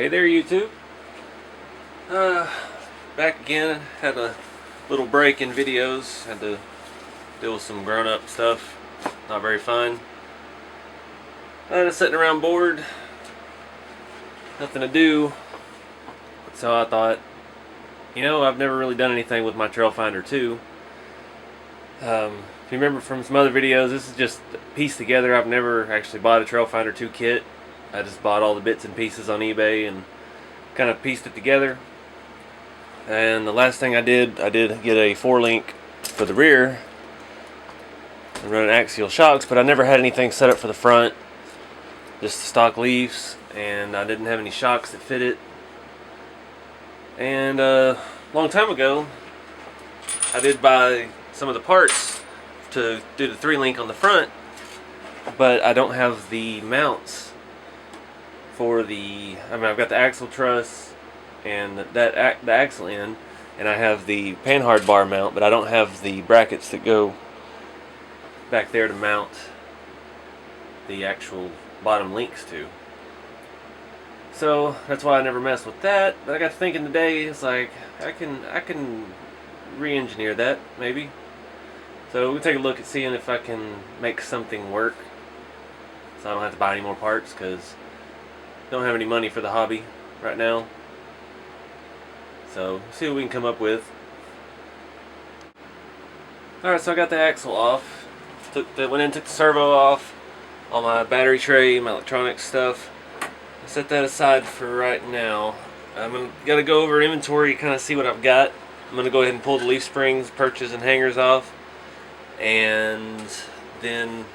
Hey there, YouTube. Back again. Had a little break in videos. Had to deal with some grown-up stuff. Not very fun. Just sitting around bored. Nothing to do. So I thought, I've never really done anything with my Trailfinder 2. If you remember from some other videos, this is just pieced together. I've never actually bought a Trailfinder 2 kit. I just bought all the bits and pieces on eBay and kind of pieced it together. And the last thing I did get a 4-link for the rear and run axial shocks, but I never had anything set up for the front. Just stock leaves, and I didn't have any shocks that fit it. And a long time ago, I did buy some of the parts to do the 3-link on the front, but I don't have the mounts for I've got the axle truss and the axle end, and I have the panhard bar mount, but I don't have the brackets that go back there to mount the actual bottom links to. So that's why I never messed with that. But I got to thinking today, it's like I can re-engineer that maybe. So we'll take a look at seeing if I can make something work, so I don't have to buy any more parts, because I don't have any money for the hobby right now. So see what we can come up with. Alright, so I got the axle off. Took the servo off, all my battery tray, my electronics stuff. I set that aside for right now. I'm gotta go over inventory, kind of see what I've got. I'm gonna go ahead and pull the leaf springs, perches, and hangers off, and then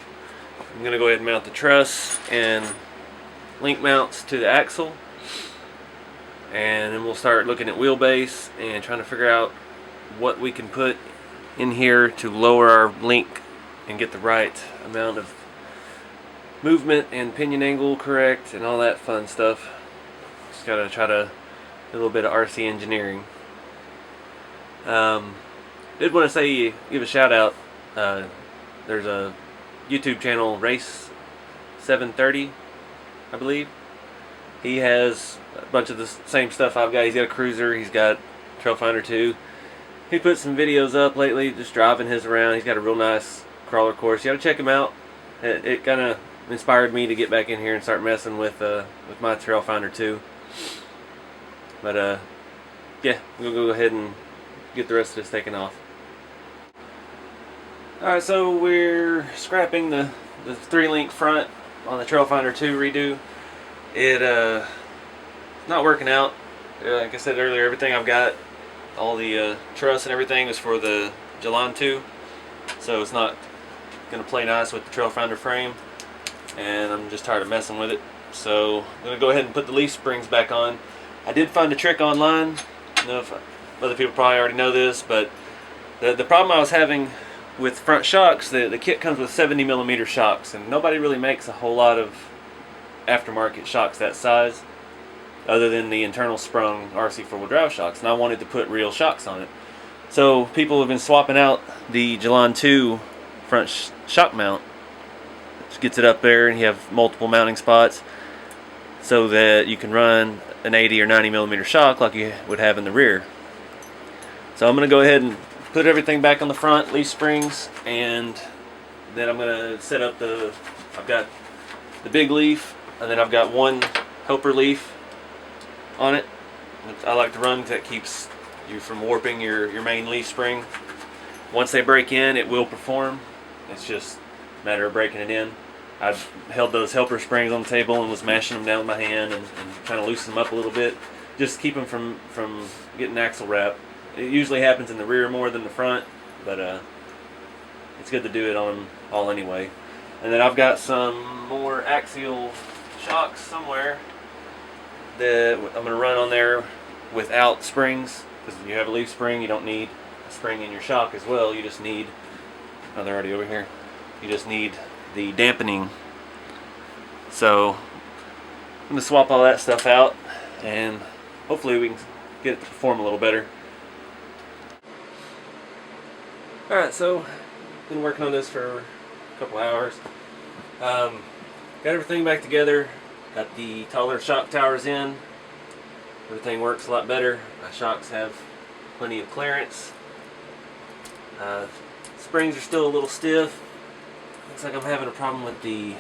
I'm gonna go ahead and mount the truss and link mounts to the axle, and then we'll start looking at wheelbase and trying to figure out what we can put in here to lower our link and get the right amount of movement and pinion angle correct and all that fun stuff. Just gotta try to do a little bit of RC engineering. Did want to say, give a shout out. There's a YouTube channel, Race4wd, I believe. He has a bunch of the same stuff I've got. He's got a cruiser, he's got Trailfinder 2. He put some videos up lately, just driving his around. He's got a real nice crawler course. You gotta check him out. It kind of inspired me to get back in here and start messing with my Trailfinder 2. But yeah, we'll go ahead and get the rest of this taken off. Alright, so we're scrapping the 3-link front on the Trailfinder 2 redo. It's not working out. Like I said earlier, everything I've got, all the truss and everything, is for the Jalan 2, so it's not going to play nice with the Trailfinder frame, and I'm just tired of messing with it. So I'm going to go ahead and put the leaf springs back on. I did find a trick online. I don't know if other people probably already know this, but the problem I was having with front shocks, the kit comes with 70mm shocks, and nobody really makes a whole lot of aftermarket shocks that size other than the internal sprung RC4wd Drive shocks, and I wanted to put real shocks on it. So people have been swapping out the Jalan 2 front shock mount, which gets it up there, and you have multiple mounting spots so that you can run an 80 or 90mm shock like you would have in the rear. So I'm going to go ahead and put everything back on the front, leaf springs, and then I'm going to set up I've got the big leaf, and then I've got one helper leaf on it. I like to run because that keeps you from warping your main leaf spring. Once they break in, it will perform. It's just a matter of breaking it in. I've held those helper springs on the table and was mashing them down with my hand and trying to loosen them up a little bit, just keep them from getting axle wrap. It usually happens in the rear more than the front, but it's good to do it on them all anyway. And then I've got some more axial shocks somewhere that I'm going to run on there without springs, because if you have a leaf spring, you don't need a spring in your shock as well. You just need, oh, they're already over here. You just need the dampening. So I'm going to swap all that stuff out, and hopefully we can get it to perform a little better. Alright, so been working on this for a couple hours. Got everything back together. Got the taller shock towers in. Everything works a lot better. My shocks have plenty of clearance. Springs are still a little stiff. Looks like I'm having a problem with the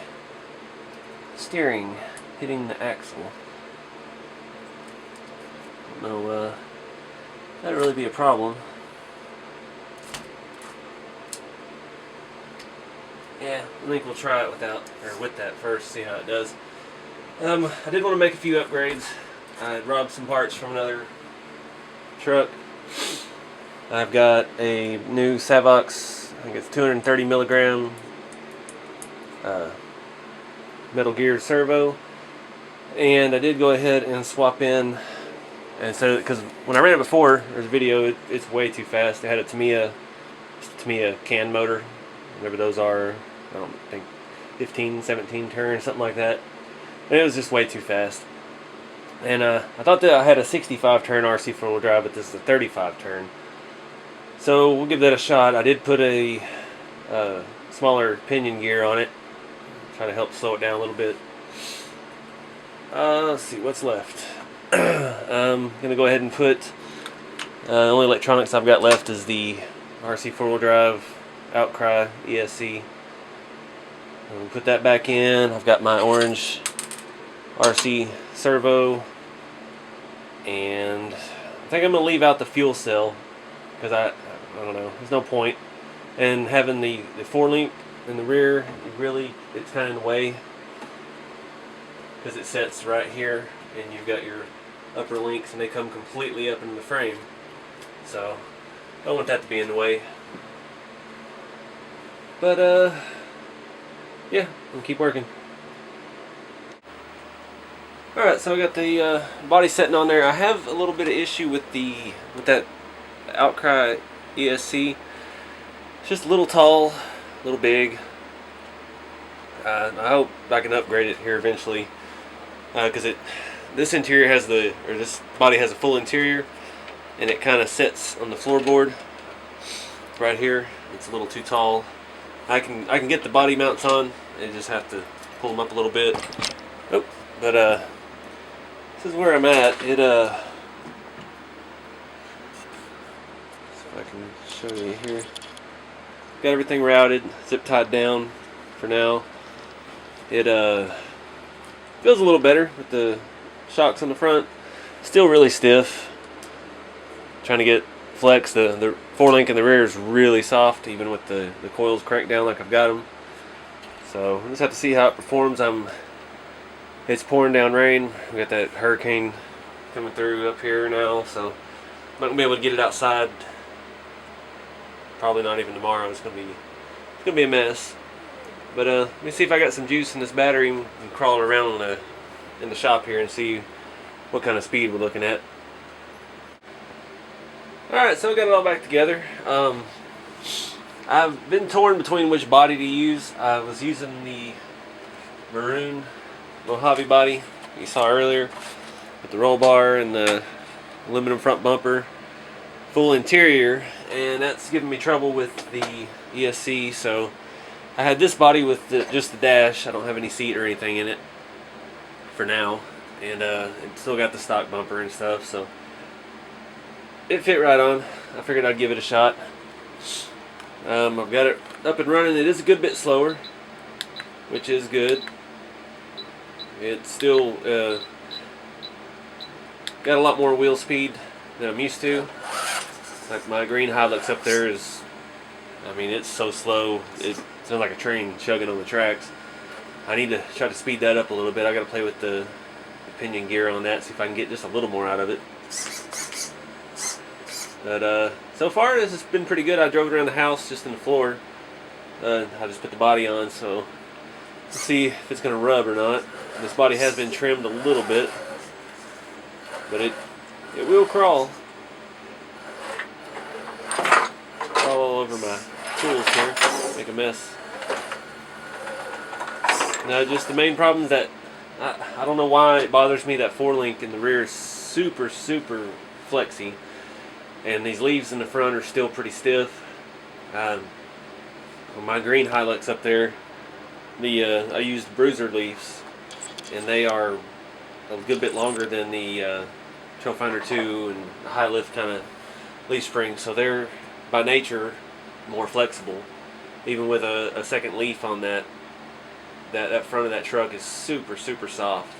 steering hitting the axle. I don't know, that'd really be a problem. Yeah, I think we'll try it with that first, see how it does. I did want to make a few upgrades. I robbed some parts from another truck. I've got a new Savox, I think it's 230 milligram Metal Gear servo, and I did go ahead and swap in. And so, because when I ran it before, there's a video, it's way too fast. They had a Tamiya can motor, whatever those are. I don't think 15, 17 turns, something like that. And it was just way too fast. And I thought that I had a 65 turn RC4wd drive, but this is a 35 turn. So we'll give that a shot. I did put a smaller pinion gear on it, try to help slow it down a little bit. Let's see what's left. I'm gonna go ahead and put the only electronics I've got left is the RC4wd drive Outcry ESC. I'll put that back in. I've got my orange RC servo, and I think I'm gonna leave out the fuel cell because I don't know, there's no point. And having the 4-link in the rear, it's kind of in the way because it sets right here, and you've got your upper links, and they come completely up into the frame. So I don't want that to be in the way. But yeah, we'll keep working. Alright, so I got the body setting on there. I have a little bit of issue with that Outcry ESC. It's just a little tall, a little big. I hope I can upgrade it here eventually, because this interior has this body has a full interior, and it kind of sits on the floorboard right here. It's a little too tall. I can get the body mounts on. I just have to pull them up a little bit. Oh, but this is where I'm at. See if I can show you here. Got everything routed, zip tied down for now. It feels a little better with the shocks on the front. Still really stiff. Trying to get flex. The 4-link in the rear is really soft, even with the coils cranked down like I've got them. So we'll just have to see how it performs. It's pouring down rain. We got that hurricane coming through up here now, so I'm not gonna be able to get it outside. Probably not even tomorrow. It's gonna be a mess. But let me see if I got some juice in this battery and crawl around in the shop here and see what kind of speed we're looking at. Alright, so we got it all back together. I've been torn between which body to use. I was using the maroon Mojave body you saw earlier with the roll bar and the aluminum front bumper, full interior, and that's giving me trouble with the ESC. So I had this body with just the dash. I don't have any seat or anything in it for now, and it still got the stock bumper and stuff, so it fit right on. I figured I'd give it a shot. I've got it up and running. It is a good bit slower, which is good. It's still got a lot more wheel speed than I'm used to. Like my green Hilux up there is, I mean, it's so slow. It sounds like a train chugging on the tracks. I need to try to speed that up a little bit. I got to play with the pinion gear on that, see if I can get just a little more out of it. But so far this has been pretty good. I drove it around the house just in the floor. I just put the body on, so let's see if it's going to rub or not. This body has been trimmed a little bit, but it will crawl. Crawl all over my tools here, make a mess. Now, just the main problem is that I don't know why it bothers me that 4-link in the rear is super flexy. And these leaves in the front are still pretty stiff. My green Hilux up there, I used bruiser leaves, and they are a good bit longer than the Trailfinder 2 and high lift kind of leaf springs, so they're by nature more flexible. Even with a second leaf on that front of that truck is super soft,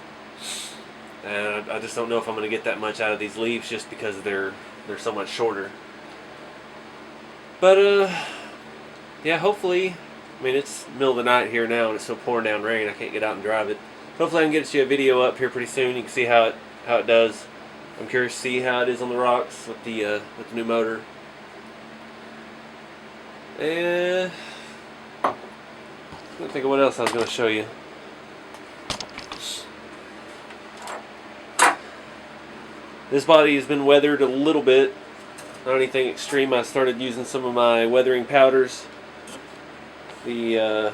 and I just don't know if I'm going to get that much out of these leaves just because they're so much shorter. But yeah, hopefully, I mean, it's middle of the night here now and it's still pouring down rain. I can't get out and drive it. Hopefully I can get you a video up here pretty soon. You can see how it does. I'm curious to see how it is on the rocks with the new motor. And I don't think of what else I was going to show you. This body has been weathered a little bit. Not anything extreme. I started using some of my weathering powders. The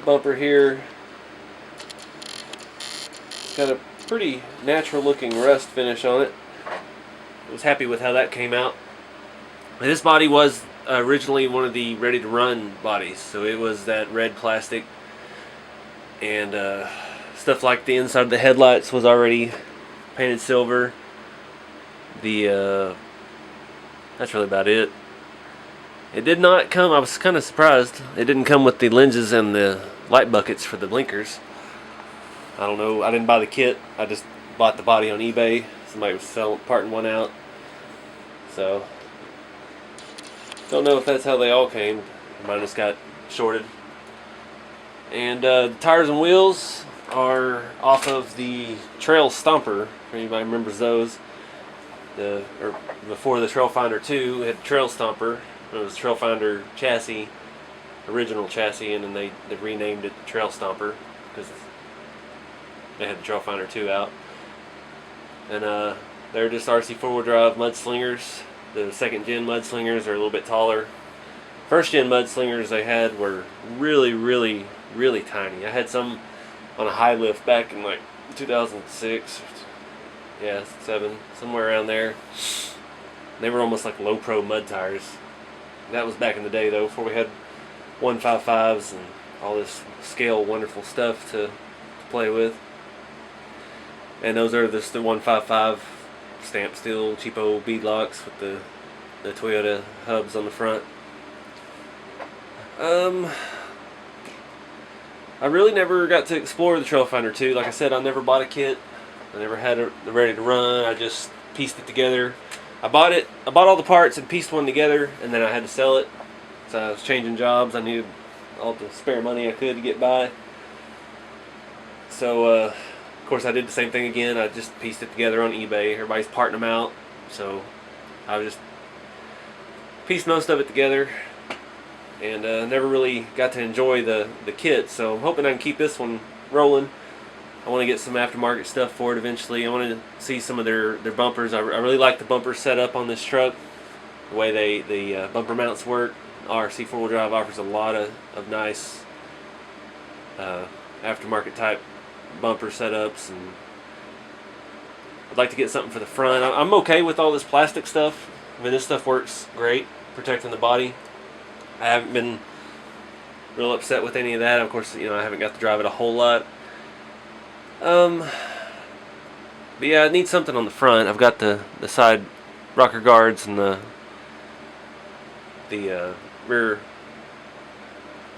bumper here, it's got a pretty natural looking rust finish on it. I was happy with how that came out. And this body was originally one of the ready to run bodies, so it was that red plastic, and stuff like the inside of the headlights was already painted silver. That's really about it. It did not come, I was kind of surprised, it didn't come with the lenses and the light buckets for the blinkers. I don't know, I didn't buy the kit, I just bought the body on eBay. Somebody was parting one out. So, don't know if that's how they all came. Mine just got shorted. And the tires and wheels are off of the Trail Stomper, if anybody remembers those. Before the Trailfinder 2, it had Trail Stomper. It was Trailfinder chassis, original chassis, and then they renamed it Trail Stomper because they had the Trailfinder 2 out. And they're just RC4wd Drive mudslingers. The second gen mudslingers are a little bit taller. First gen mudslingers they had were really tiny. I had some on a high lift back in like 2006. Yeah, 7, somewhere around there. They were almost like low pro mud tires. That was back in the day though, before we had 155s and all this scale wonderful stuff to play with. And those are just the 155 stamped steel cheapo beadlocks with the Toyota hubs on the front. I really never got to explore the Trailfinder 2. Like I said, I never bought a kit. I never had it ready to run. I just pieced it together. I bought all the parts and pieced one together, and then I had to sell it. So I was changing jobs. I needed all the spare money I could to get by. So, of course, I did the same thing again. I just pieced it together on eBay. Everybody's parting them out. So I just pieced most of it together, and never really got to enjoy the kit. So I'm hoping I can keep this one rolling. I want to get some aftermarket stuff for it eventually. I want to see some of their bumpers. I really like the bumper setup on this truck. The way the bumper mounts work. RC4wd Drive offers a lot of nice aftermarket type bumper setups, and I'd like to get something for the front. I'm okay with all this plastic stuff. I mean, this stuff works great, protecting the body. I haven't been real upset with any of that. Of course, I haven't got to drive it a whole lot. But yeah, I need something on the front. I've got the side rocker guards and the rear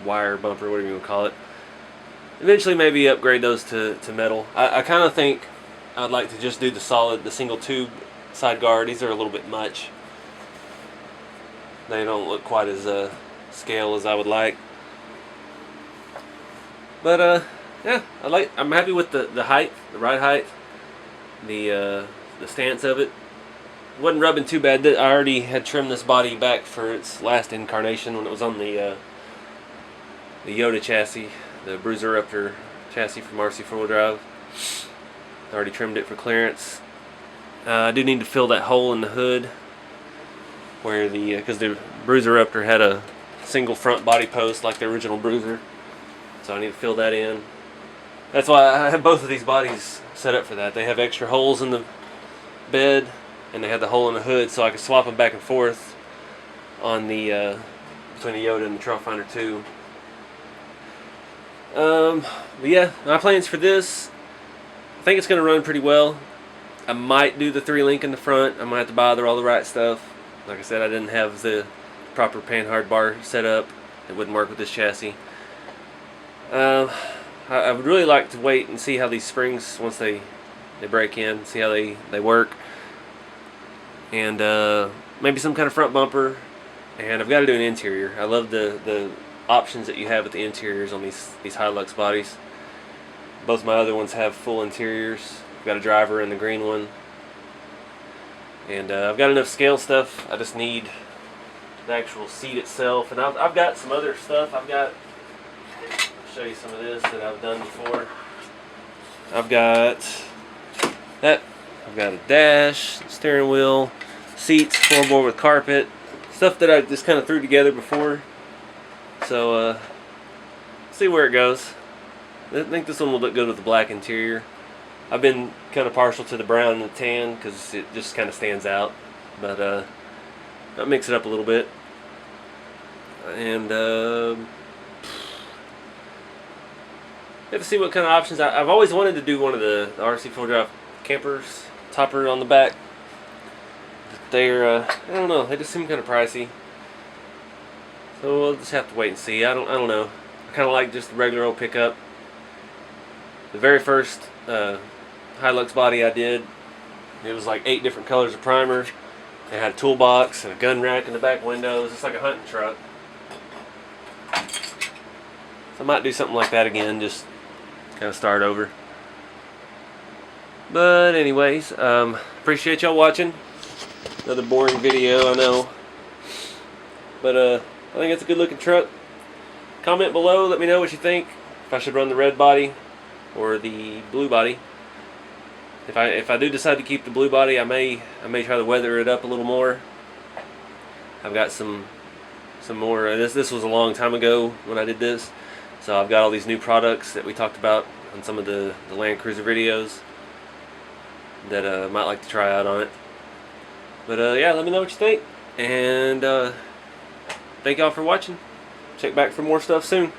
wire bumper, whatever you want to call it. Eventually maybe upgrade those to metal. I kind of think I'd like to just do the single tube side guard. These are a little bit much. They don't look quite as scale as I would like. But yeah, I'm happy with the height, the ride height, the stance of it. Wasn't rubbing too bad. I already had trimmed this body back for its last incarnation when it was on the Yoda chassis, the Bruiser-Ruptor chassis from RC4wd Drive. I already trimmed it for clearance. I do need to fill that hole in the hood where because the Bruiser-Ruptor had a single front body post like the original Bruiser, so I need to fill that in. That's why I have both of these bodies set up for that. They have extra holes in the bed, and they have the hole in the hood, so I can swap them back and forth on the between the Yoda and the Trailfinder 2. But yeah, my plans for this, I think it's going to run pretty well. I might do the 3-link in the front. I might have to bother all the right stuff. Like I said, I didn't have the proper panhard bar set up. It wouldn't work with this chassis. I would really like to wait and see how these springs, once they break in, see how they work. And maybe some kind of front bumper. And I've got to do an interior. I love the options that you have with the interiors on these Hilux bodies. Both my other ones have full interiors. I've got a driver in the green one. And I've got enough scale stuff. I just need the actual seat itself. And I've got some other stuff. I'll show you some of this that I've done before. I've got that. I've got a dash, steering wheel, seats, floorboard with carpet. Stuff that I just kind of threw together before. So, see where it goes. I think this one will look good with the black interior. I've been kind of partial to the brown and the tan because it just kind of stands out. But I'll mix it up a little bit. And have to see what kind of options. I've always wanted to do one of the RC4wd campers, topper on the back. They're I don't know, they just seem kind of pricey. So we'll just have to wait and see. I don't know. I kind of like just the regular old pickup. The very first Hilux body I did, it was like 8 different colors of primer. It had a toolbox and a gun rack in the back windows. It's like a hunting truck. So I might do something like that again, just kind of start over. But anyways, appreciate y'all watching. Another boring video, I know. But I think it's a good looking truck. Comment below, let me know what you think. If I should run the red body or the blue body. If I do decide to keep the blue body, I may try to weather it up a little more. I've got some more. This was a long time ago when I did this, so I've got all these new products that we talked about on some of the Land Cruiser videos that I might like to try out on it. But yeah, let me know what you think, and thank y'all for watching. Check back for more stuff soon.